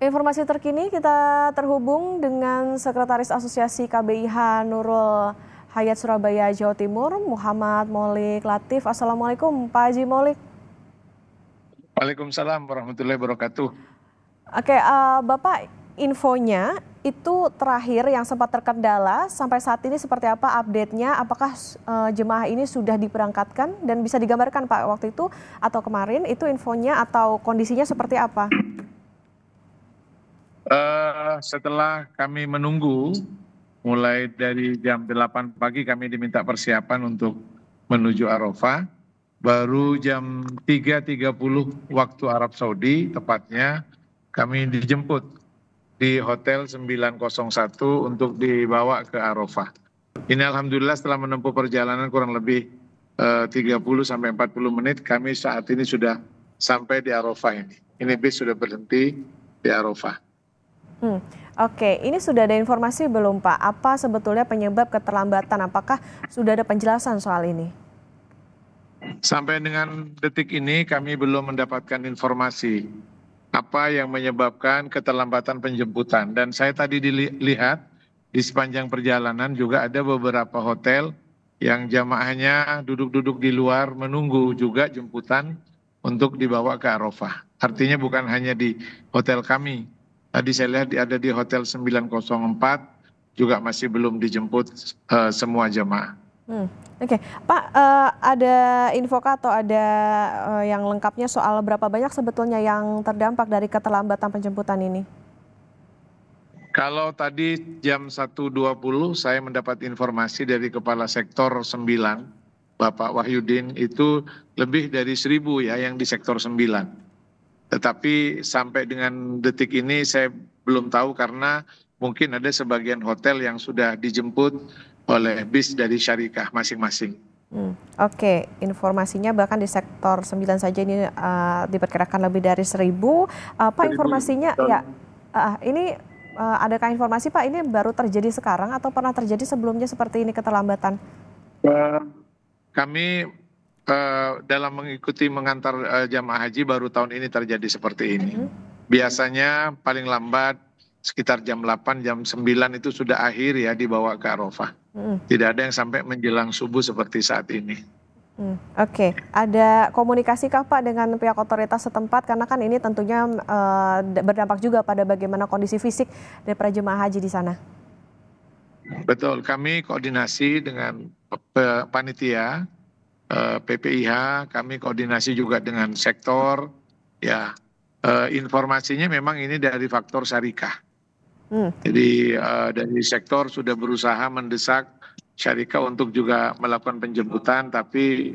Informasi terkini kita terhubung dengan Sekretaris Asosiasi KBIH Nurul Hayat Surabaya, Jawa Timur, Muhammad Molik Latif. Assalamualaikum Pak Haji Molik. Waalaikumsalam warahmatullahi wabarakatuh. Oke, Bapak, infonya itu terakhir yang sempat terkendala sampai saat ini seperti apa update-nya? Apakah jemaah ini sudah diberangkatkan dan bisa digambarkan Pak waktu itu atau kemarin itu infonya atau kondisinya seperti apa? Setelah kami menunggu, mulai dari jam 8 pagi kami diminta persiapan untuk menuju Arafah. Baru jam 3.30 waktu Arab Saudi, tepatnya kami dijemput di Hotel 901 untuk dibawa ke Arafah. Ini alhamdulillah setelah menempuh perjalanan kurang lebih 30 sampai 40 menit, kami saat ini sudah sampai di Arafah ini. Ini bis sudah berhenti di Arafah. Oke, ini sudah ada informasi belum Pak? Apa sebetulnya penyebab keterlambatan? Apakah sudah ada penjelasan soal ini? Sampai dengan detik ini kami belum mendapatkan informasi apa yang menyebabkan keterlambatan penjemputan. Dan saya tadi dilihat di sepanjang perjalanan juga ada beberapa hotel yang jamaahnya duduk-duduk di luar menunggu juga jemputan untuk dibawa ke Arafah. Artinya bukan hanya di hotel kami. Tadi saya lihat ada di Hotel 904 juga masih belum dijemput semua jamaah. Oke, Pak, ada info atau ada yang lengkapnya soal berapa banyak sebetulnya yang terdampak dari keterlambatan penjemputan ini? Kalau tadi jam 1.20 saya mendapat informasi dari Kepala Sektor 9, Bapak Wahyudin, itu lebih dari 1.000 ya yang di Sektor 9. Tetapi sampai dengan detik ini saya belum tahu karena mungkin ada sebagian hotel yang sudah dijemput oleh bis dari syarikah masing-masing. Oke, informasinya bahkan di sektor 9 saja ini diperkirakan lebih dari 1.000. Pak, informasinya ya, ini adakah informasi Pak ini baru terjadi sekarang atau pernah terjadi sebelumnya seperti ini keterlambatan? Kami dalam mengikuti mengantar jamaah haji baru tahun ini terjadi seperti ini. Biasanya paling lambat sekitar jam 8, jam 9 itu sudah akhir ya dibawa ke Arafah. Tidak ada yang sampai menjelang subuh seperti saat ini. Oke, ada komunikasi kah Pak dengan pihak otoritas setempat? Karena kan ini tentunya berdampak juga pada bagaimana kondisi fisik dari para jemaah haji di sana. Betul, kami koordinasi dengan panitia PPIH, kami koordinasi juga dengan sektor, ya informasinya memang ini dari faktor syarikah. Jadi dari sektor sudah berusaha mendesak syarikah untuk juga melakukan penjemputan, tapi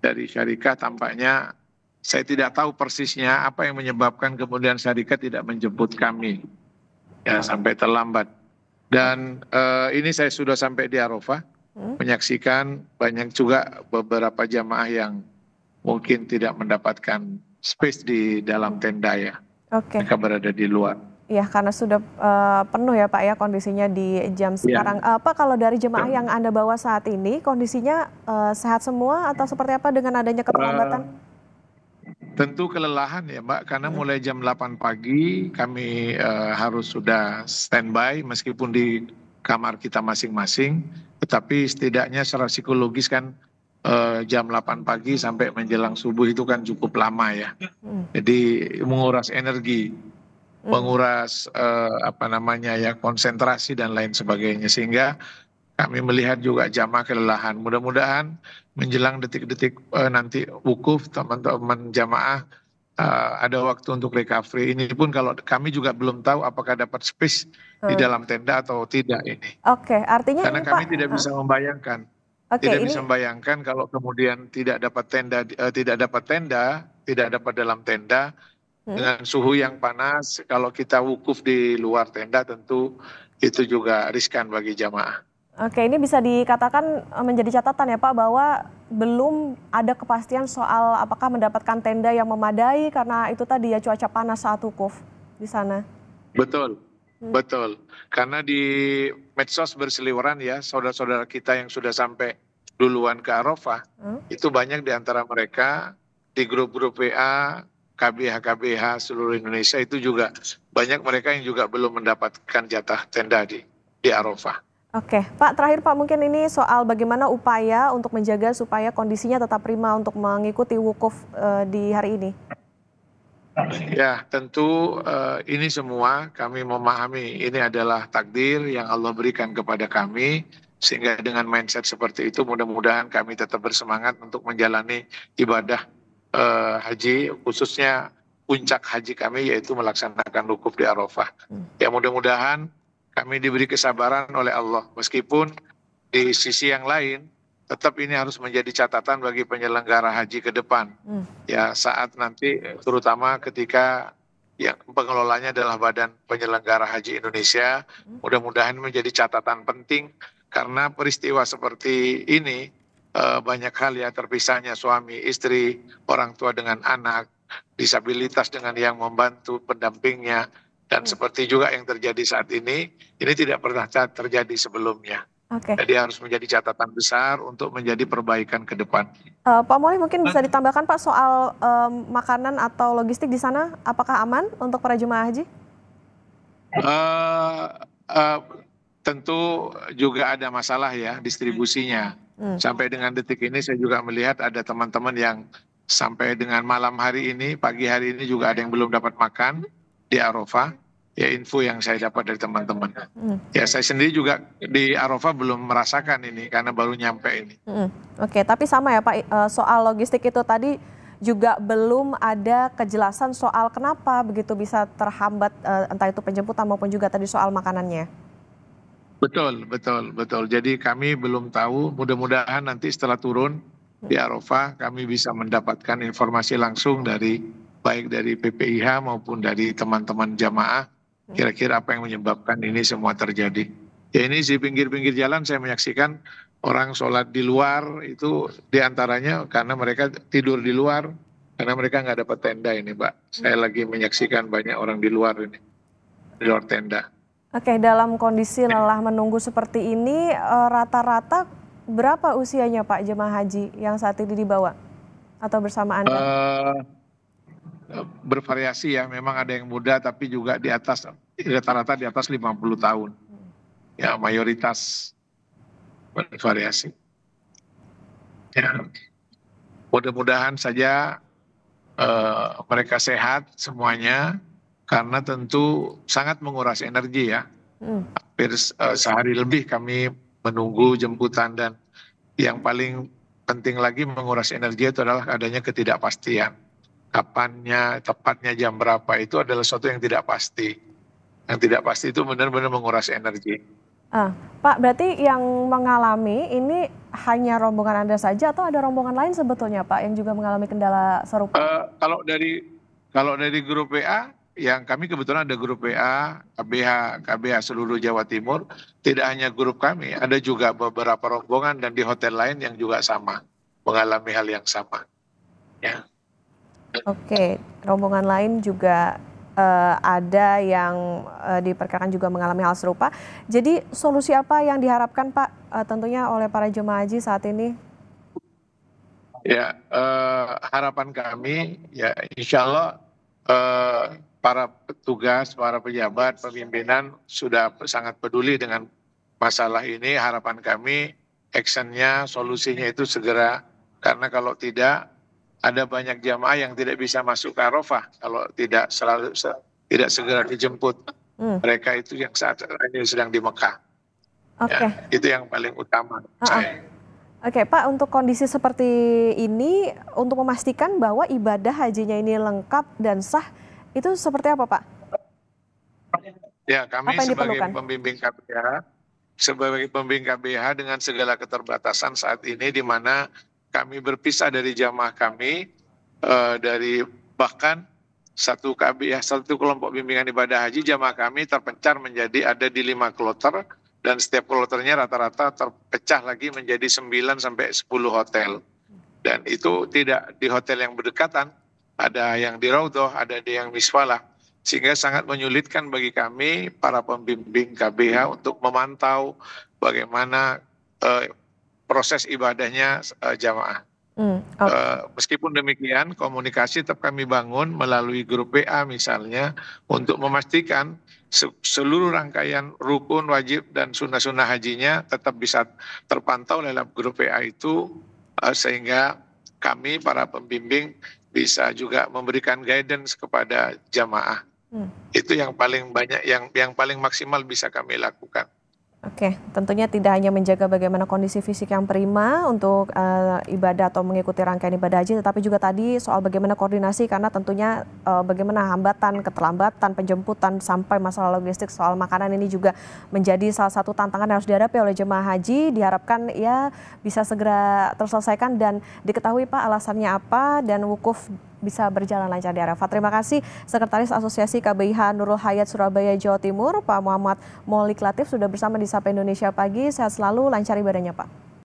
dari syarikah tampaknya saya tidak tahu persisnya apa yang menyebabkan kemudian syarikah tidak menjemput kami, ya sampai terlambat. Dan ini saya sudah sampai di Arafah. Menyaksikan banyak juga beberapa jamaah yang mungkin tidak mendapatkan space di dalam tenda ya. Oke. Mereka berada di luar. Iya, karena sudah penuh ya Pak ya kondisinya di jam sekarang. Pak, kalau dari jemaah yang Anda bawa saat ini kondisinya sehat semua atau seperti apa dengan adanya keterlambatan? Tentu kelelahan ya Mbak, karena mulai jam 8 pagi kami harus sudah standby meskipun di kamar kita masing-masing, tetapi setidaknya secara psikologis kan jam 8 pagi sampai menjelang subuh itu kan cukup lama ya. Jadi menguras energi, menguras konsentrasi dan lain sebagainya, sehingga kami melihat juga jamaah kelelahan. Mudah-mudahan menjelang detik-detik nanti wukuf teman-teman jamaah ada waktu untuk recovery. Ini pun kalau kami juga belum tahu apakah dapat space di dalam tenda atau tidak ini. Oke, artinya karena ini kami Pak. tidak bisa membayangkan. Tidak bisa membayangkan kalau kemudian tidak dapat tenda, tidak dapat dalam tenda dengan suhu yang panas. Kalau kita wukuf di luar tenda tentu itu juga riskan bagi jamaah. Oke, ini bisa dikatakan menjadi catatan ya Pak bahwa belum ada kepastian soal apakah mendapatkan tenda yang memadai karena itu tadi ya cuaca panas saat wukuf di sana. Betul, betul. Karena di medsos berseliweran ya saudara-saudara kita yang sudah sampai duluan ke Arafah, itu banyak di antara mereka di grup-grup WA KBH seluruh Indonesia itu juga banyak mereka yang juga belum mendapatkan jatah tenda di Arafah. Oke, Pak, terakhir Pak, mungkin ini soal bagaimana upaya untuk menjaga supaya kondisinya tetap prima untuk mengikuti wukuf di hari ini. Ya, tentu ini semua kami memahami ini adalah takdir yang Allah berikan kepada kami, sehingga dengan mindset seperti itu mudah-mudahan kami tetap bersemangat untuk menjalani ibadah haji, khususnya puncak haji kami yaitu melaksanakan wukuf di Arafah. Ya, mudah-mudahan kami diberi kesabaran oleh Allah, meskipun di sisi yang lain tetap ini harus menjadi catatan bagi penyelenggara haji ke depan. Ya, saat nanti terutama ketika yang pengelolanya adalah Badan Penyelenggara Haji Indonesia, mudah-mudahan menjadi catatan penting karena peristiwa seperti ini banyak hal ya, terpisahnya suami, istri, orang tua dengan anak, disabilitas dengan yang membantu pendampingnya, dan seperti juga yang terjadi saat ini tidak pernah terjadi sebelumnya. Jadi harus menjadi catatan besar untuk menjadi perbaikan ke depan. Pak Moli, mungkin bisa ditambahkan Pak soal makanan atau logistik di sana, apakah aman untuk para jemaah haji? Tentu juga ada masalah ya distribusinya. Sampai dengan detik ini saya juga melihat ada teman-teman yang sampai dengan malam hari ini, pagi hari ini juga ada yang belum dapat makan di Arafah. Ya, info yang saya dapat dari teman-teman. Ya, saya sendiri juga di Arafah belum merasakan ini karena baru nyampe ini. Oke, tapi sama ya Pak, soal logistik itu tadi juga belum ada kejelasan soal kenapa begitu bisa terhambat, entah itu penjemputan maupun juga tadi soal makanannya. Betul. Jadi kami belum tahu, mudah-mudahan nanti setelah turun di Arafah kami bisa mendapatkan informasi langsung baik dari PPIH maupun dari teman-teman jamaah, kira-kira apa yang menyebabkan ini semua terjadi. Ya, ini di pinggir-pinggir jalan saya menyaksikan orang sholat di luar itu diantaranya karena mereka tidur di luar, karena mereka nggak dapat tenda ini, Pak. Saya lagi menyaksikan banyak orang di luar ini, di luar tenda. Oke, dalam kondisi lelah menunggu seperti ini, rata-rata berapa usianya Pak jemaah haji yang saat ini dibawa atau bersama Anda? Bervariasi ya, memang ada yang muda tapi juga di atas, rata-rata di atas 50 tahun. Ya, mayoritas bervariasi. Ya, mudah-mudahan saja mereka sehat semuanya, karena tentu sangat menguras energi ya. Hampir sehari lebih kami menunggu jemputan, dan yang paling penting lagi menguras energi itu adalah adanya ketidakpastian. Kapannya, tepatnya jam berapa, itu adalah sesuatu yang tidak pasti. Yang tidak pasti itu benar-benar menguras energi. Pak, berarti yang mengalami ini hanya rombongan Anda saja atau ada rombongan lain sebetulnya Pak yang juga mengalami kendala serupa? Kalau dari grup WA, yang kami kebetulan ada grup WA KBH seluruh Jawa Timur, tidak hanya grup kami, ada juga beberapa rombongan dan di hotel lain yang juga sama, mengalami hal yang sama. Ya. Oke, rombongan lain juga ada yang diperkirakan juga mengalami hal serupa. Jadi solusi apa yang diharapkan Pak tentunya oleh para jemaah haji saat ini? Ya, harapan kami ya insya Allah para petugas, para pejabat, pimpinan sudah sangat peduli dengan masalah ini. Harapan kami actionnya, solusinya itu segera, karena kalau tidak ada banyak jamaah yang tidak bisa masuk ke Arafah kalau tidak segera dijemput. Mereka itu yang saat ini sedang di Mekah. Ya, itu yang paling utama saya. Oke Pak, untuk kondisi seperti ini, untuk memastikan bahwa ibadah hajinya ini lengkap dan sah, itu seperti apa Pak? Ya, kami sebagai pembimbing KBH dengan segala keterbatasan saat ini, di mana kami berpisah dari jamaah kami, dari bahkan satu kelompok bimbingan ibadah haji, jamaah kami terpencar menjadi ada di 5 kloter, dan setiap kloternya rata-rata terpecah lagi menjadi 9 sampai 10 hotel. Dan itu tidak di hotel yang berdekatan, ada yang di Raudhah, ada yang Misfalah, sehingga sangat menyulitkan bagi kami para pembimbing KBH untuk memantau bagaimana proses ibadahnya jamaah. Oke. Meskipun demikian, komunikasi tetap kami bangun melalui grup WA misalnya untuk memastikan seluruh rangkaian rukun, wajib, dan sunnah-sunnah hajinya tetap bisa terpantau dalam grup WA itu, sehingga kami para pembimbing bisa juga memberikan guidance kepada jamaah. Itu yang paling banyak, yang paling maksimal bisa kami lakukan. Oke, tentunya tidak hanya menjaga bagaimana kondisi fisik yang prima untuk ibadah atau mengikuti rangkaian ibadah haji, tetapi juga tadi soal bagaimana koordinasi karena tentunya bagaimana hambatan, keterlambatan, penjemputan sampai masalah logistik soal makanan ini juga menjadi salah satu tantangan yang harus dihadapi oleh jemaah haji. Diharapkan ya bisa segera terselesaikan dan diketahui Pak alasannya apa dan wukuf bisa berjalan lancar di Arafah. Terima kasih Sekretaris Asosiasi KBIH Nurul Hayat Surabaya Jawa Timur, Pak Muhammad Maulik Latif sudah bersama di Sapa Indonesia Pagi. Sehat selalu, lancar ibadahnya Pak.